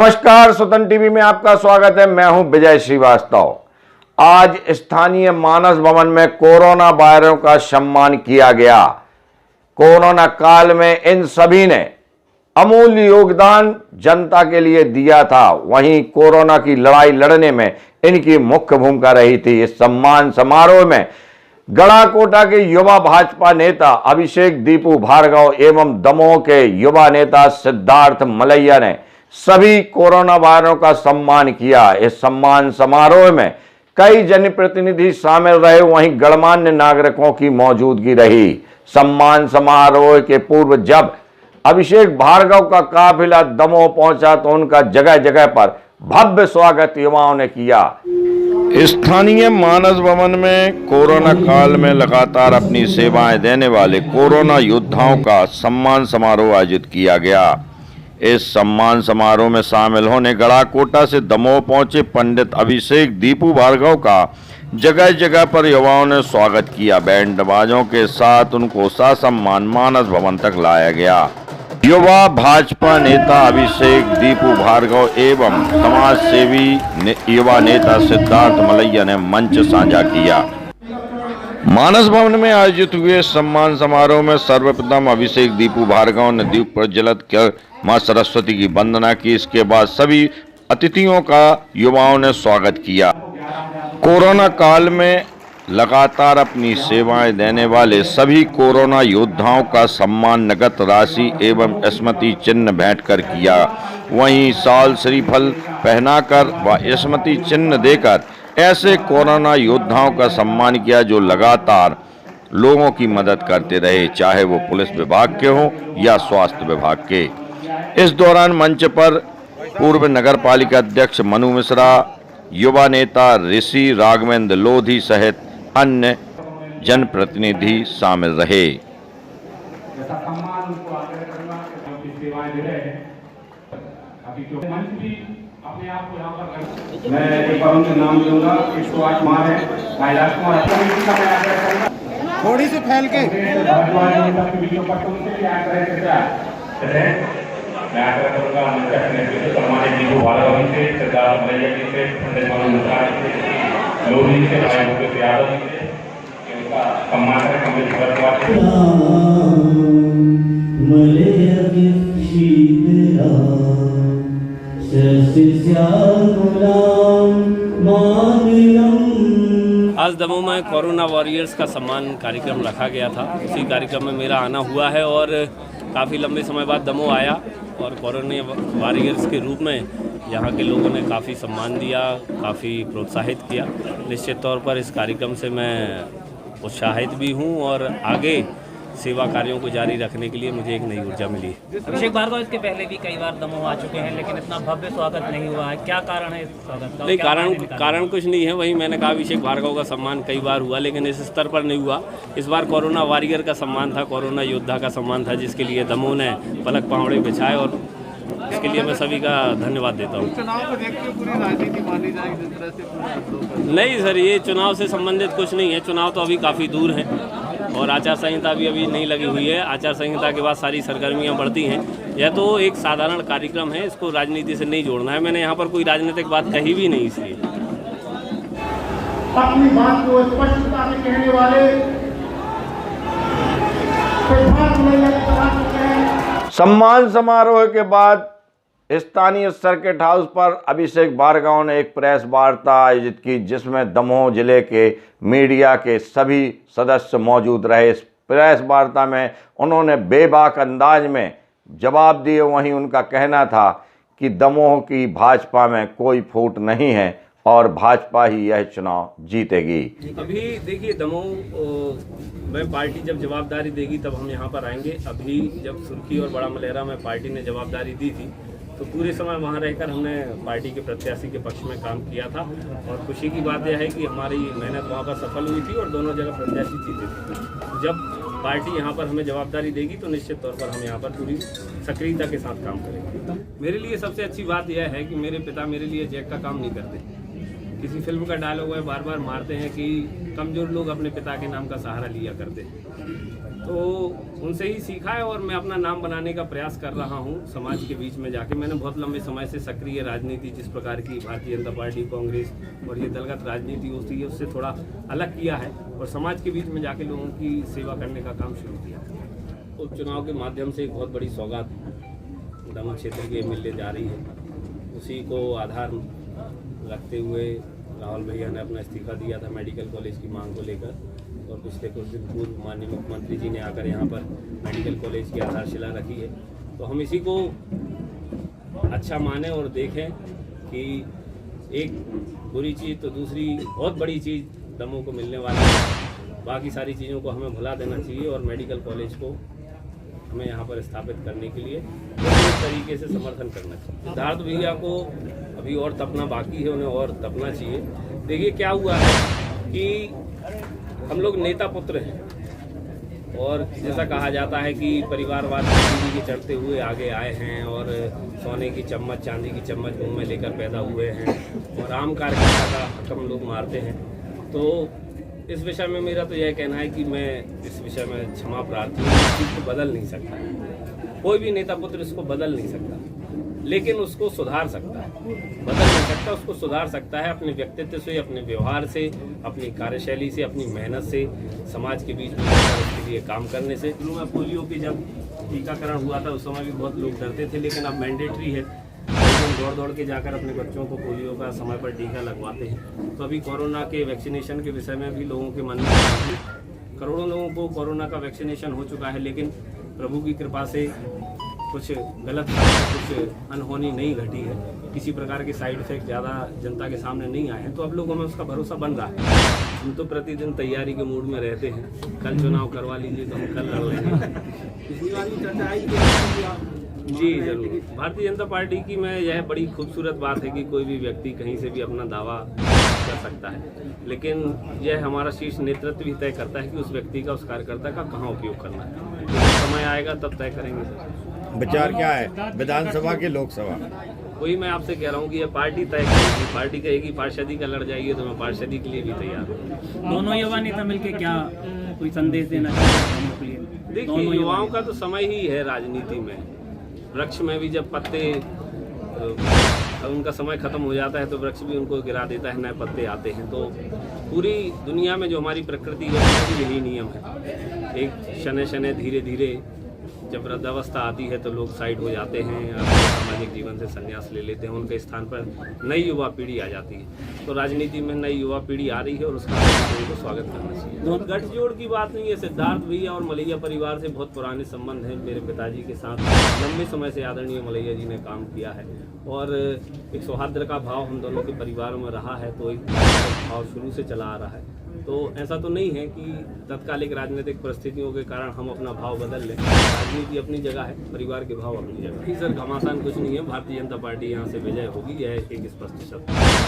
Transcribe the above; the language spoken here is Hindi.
नमस्कार, स्वतंत्र टीवी में आपका स्वागत है। मैं हूं विजय श्रीवास्तव। आज स्थानीय मानस भवन में कोरोना वायरस का सम्मान किया गया। कोरोना काल में इन सभी ने अमूल्य योगदान जनता के लिए दिया था। वहीं कोरोना की लड़ाई लड़ने में इनकी मुख्य भूमिका रही थी। इस सम्मान समारोह में गढ़ाकोटा के युवा भाजपा नेता अभिषेक दीपू भार्गव एवं दमोह के युवा नेता सिद्धार्थ मलैया ने सभी कोरोना वायरस का सम्मान किया। इस सम्मान समारोह में कई जनप्रतिनिधि शामिल रहे, वहीं गणमान्य नागरिकों की मौजूदगी रही। सम्मान समारोह के पूर्व जब अभिषेक भार्गव का काफिला दमोह पहुंचा तो उनका जगह जगह पर भव्य स्वागत युवाओं ने किया। स्थानीय मानस भवन में कोरोना काल में लगातार अपनी सेवाएं देने वाले कोरोना योद्धाओं का सम्मान समारोह आयोजित किया गया। इस सम्मान समारोह में शामिल होने गढ़ाकोटा से दमोह पहुंचे पंडित अभिषेक दीपू भार्गव का जगह जगह पर युवाओं ने स्वागत किया। बैंड बाजों के साथ उनको ससम्मान मानस भवन तक लाया गया। युवा भाजपा नेता अभिषेक दीपू भार्गव एवं समाज सेवी युवा नेता सिद्धार्थ मलैया ने मंच साझा किया। मानस भवन में आयोजित हुए सम्मान समारोह में सर्वप्रथम अभिषेक दीपू भार्गव ने दीप प्रज्वलित कर मां सरस्वती की वंदना की। इसके बाद सभी अतिथियों का युवाओं ने स्वागत किया। कोरोना काल में लगातार अपनी सेवाएं देने वाले सभी कोरोना योद्धाओं का सम्मान नगद राशि एवं स्मृति चिन्ह भेंट कर किया। वहीं साल श्रीफल पहनाकर व स्मृति चिन्ह देकर ऐसे कोरोना योद्धाओं का सम्मान किया जो लगातार लोगों की मदद करते रहे, चाहे वो पुलिस विभाग के हों या स्वास्थ्य विभाग के। इस दौरान मंच पर पूर्व नगर पालिका अध्यक्ष मनु मिश्रा, युवा नेता ऋषि राघवेंद्र लोधी सहित अन्य जनप्रतिनिधि शामिल रहे। मैं एक बार उनके नाम लूंगा। विश्वास कुमार है, कैलाश कुमार थोड़ी सी फैल के सम्मानित दीपू भार्गव जी से, सिद्धार्थ मलैया जी से, पंडित मनु मिश्रा जी से, लोधी जी से, भाई भूपेश यादव जी से इनका सम्मान करें। आज दमोह में कोरोना वॉरियर्स का सम्मान कार्यक्रम रखा गया था। उसी कार्यक्रम में मेरा आना हुआ है और काफ़ी लंबे समय बाद दमोह आया और कोरोना वॉरियर्स के रूप में यहाँ के लोगों ने काफ़ी सम्मान दिया, काफ़ी प्रोत्साहित किया। निश्चित तौर पर इस कार्यक्रम से मैं उत्साहित भी हूँ और आगे सेवा कार्यों को जारी रखने के लिए मुझे एक नई ऊर्जा मिली। अभिषेक भार्गव इसके पहले भी कई बार दमोह आ चुके हैं, लेकिन इतना भव्य स्वागत नहीं हुआ है। क्या कारण है इस स्वागत का? नहीं, कारण कुछ नहीं है। वही मैंने कहा, अभिषेक भार्गव का सम्मान कई बार हुआ लेकिन इस स्तर पर नहीं हुआ। इस बार कोरोना वॉरियर का सम्मान था, कोरोना योद्धा का सम्मान था, जिसके लिए दमोह ने पलक पावड़े बिछाए और इसके लिए मैं सभी का धन्यवाद देता हूँ। चुनाव को देखते हुए पूरी राजनीति मानी जाए जिस तरह से? नहीं सर, ये चुनाव से संबंधित कुछ नहीं है। चुनाव तो अभी काफ़ी दूर है और आचार संहिता भी अभी नहीं लगी हुई है। आचार संहिता के बाद सारी सरगर्मियां बढ़ती हैं। यह तो एक साधारण कार्यक्रम है, इसको राजनीति से नहीं जोड़ना है। मैंने यहाँ पर कोई राजनीतिक बात कही भी नहीं। इसलिए अपनी बात को स्पष्टता से कहने वाले सम्मान समारोह के बाद स्थानीय सर्किट हाउस पर अभिषेक भार्गव ने एक प्रेस वार्ता आयोजित की, जिसमें दमोह जिले के मीडिया के सभी सदस्य मौजूद रहे। इस प्रेस वार्ता में उन्होंने बेबाक अंदाज में जवाब दिए। वहीं उनका कहना था कि दमोह की भाजपा में कोई फूट नहीं है और भाजपा ही यह चुनाव जीतेगी। अभी देखिए, दमोह में पार्टी जब जवाबदारी देगी तब हम यहाँ पर आएंगे। अभी जब सुर्खी और बड़ा मलेरा में पार्टी ने जवाबदारी दी थी तो पूरे समय वहाँ रहकर हमने पार्टी के प्रत्याशी के पक्ष में काम किया था और खुशी की बात यह है कि हमारी मेहनत वहाँ पर सफल हुई थी और दोनों जगह प्रत्याशी जीते थे। जब पार्टी यहाँ पर हमें जवाबदारी देगी तो निश्चित तौर पर हम यहाँ पर पूरी सक्रियता के साथ काम करेंगे। मेरे लिए सबसे अच्छी बात यह है कि मेरे पिता मेरे लिए जैक का काम नहीं करते। किसी फिल्म का डायलॉग है, बार बार मारते हैं कि कमज़ोर लोग अपने पिता के नाम का सहारा लिया करते हैं। तो उनसे ही सीखा है और मैं अपना नाम बनाने का प्रयास कर रहा हूं समाज के बीच में जाके। मैंने बहुत लंबे समय से सक्रिय राजनीति, जिस प्रकार की भारतीय जनता पार्टी, कांग्रेस और ये दलगत राजनीति होती है, उससे थोड़ा अलग किया है और समाज के बीच में जाके लोगों की सेवा करने का काम शुरू किया। उपचुनाव के माध्यम से एक बहुत बड़ी सौगात दमोह क्षेत्र के मिलने जा रही है। उसी को आधार रखते हुए राहुल भैया ने अपना इस्तीफा दिया था मेडिकल कॉलेज की मांग को लेकर, और पिछले कुछ दिन पूर्व माननीय मुख्यमंत्री जी ने आकर यहाँ पर मेडिकल कॉलेज की आधारशिला रखी है। तो हम इसी को अच्छा माने और देखें कि एक बुरी चीज़ तो दूसरी बहुत बड़ी चीज़ दमोह को मिलने वाली है। बाकी सारी चीज़ों को हमें भुला देना चाहिए और मेडिकल कॉलेज को हमें यहाँ पर स्थापित करने के लिए इस तरीके से समर्थन करना चाहिए। सिद्धार्थ भैया को अभी और तपना बाकी है, उन्हें और तपना चाहिए। देखिए क्या हुआ है कि हम लोग नेता पुत्र हैं और जैसा कहा जाता है कि परिवारवाद की के चढ़ते हुए आगे आए हैं और सोने की चम्मच, चांदी की चम्मच मुंह में लेकर पैदा हुए हैं और आम कार्यकर्ता का हक हम लोग मारते हैं। तो इस विषय में मेरा तो यह कहना है कि मैं इस विषय में क्षमा प्रार्थी हूँ। इस चीज़ को बदल नहीं सकता, कोई भी नेता पुत्र इसको बदल नहीं सकता, लेकिन उसको सुधार सकता है। बदल नहीं सकता, उसको सुधार सकता है अपने व्यक्तित्व से, अपने व्यवहार से, अपनी कार्यशैली से, अपनी मेहनत से, समाज के बीच में उसके लिए काम करने से। शुरू में पोलियो की जब टीकाकरण हुआ था उस समय भी बहुत लोग डरते थे, लेकिन अब मैंडेटरी है, हम दौड़ दौड़ के जाकर अपने बच्चों को पोलियो का समय पर टीका लगवाते हैं। तो अभी कोरोना के वैक्सीनेशन के विषय में भी लोगों के मन में करोड़ों लोगों को कोरोना का वैक्सीनेशन हो चुका है, लेकिन प्रभु की कृपा से कुछ गलत, कुछ अनहोनी नहीं घटी है, किसी प्रकार के साइड इफेक्ट ज़्यादा जनता के सामने नहीं आए हैं। तो अब लोगों में उसका भरोसा बन रहा है। हम तो प्रतिदिन तैयारी के मूड में रहते हैं। कल चुनाव करवा लीजिए तो हम कल लड़ लेंगे। पिछली बार भी चर्चा आई जी जरूर। भारतीय जनता पार्टी की में यह बड़ी खूबसूरत बात है कि कोई भी व्यक्ति कहीं से भी अपना दावा कर सकता है, लेकिन यह हमारा शीर्ष नेतृत्व भी तय करता है कि उस व्यक्ति का, उस कार्यकर्ता का कहाँ उपयोग करना है। जब समय आएगा तब तय करेंगे। विचार क्या है विधानसभा के लोकसभा? वही मैं आपसे कह रहा हूँ कि ये पार्टी तय करेगी। पार्टी कहेगी पार्षदी का लड़ जाइए तो मैं पार्षदी के लिए भी तैयार हूँ। दोनों युवा नेता मिलकर क्या कोई संदेश देना चाहिए? देखिए, युवाओं का तो समय ही है राजनीति में। वृक्ष में भी जब पत्ते उनका समय खत्म हो जाता है तो वृक्ष भी उनको गिरा देता है, नए पत्ते आते हैं। तो पूरी दुनिया में जो हमारी प्रकृति है उसमें यही नियम है। एक शनै शनै धीरे धीरे जब वृद्धावस्था आती है तो लोग साइड हो जाते हैं, अपने सामाजिक जीवन से संन्यास ले लेते हैं, उनके स्थान पर नई युवा पीढ़ी आ जाती है। तो राजनीति में नई युवा पीढ़ी आ रही है और उसका उनको स्वागत करना चाहिए। गठजोड़ की बात नहीं है। सिद्धार्थ भैया और मलैया परिवार से बहुत पुराने संबंध हैं। मेरे पिताजी के साथ लंबे समय से आदरणीय मलैया जी ने काम किया है और एक सौहार्द का भाव हम दोनों के परिवारों में रहा है। तो एक भाव शुरू से चला आ रहा है। तो ऐसा तो नहीं है कि तत्कालिक राजनीतिक परिस्थितियों के कारण हम अपना भाव बदल लें। राजनीति अपनी जगह है, परिवार के भाव अपनी जगह है। सर घमासान कुछ नहीं है। भारतीय जनता पार्टी यहाँ से विजय होगी, यह एक स्पष्ट शब्द।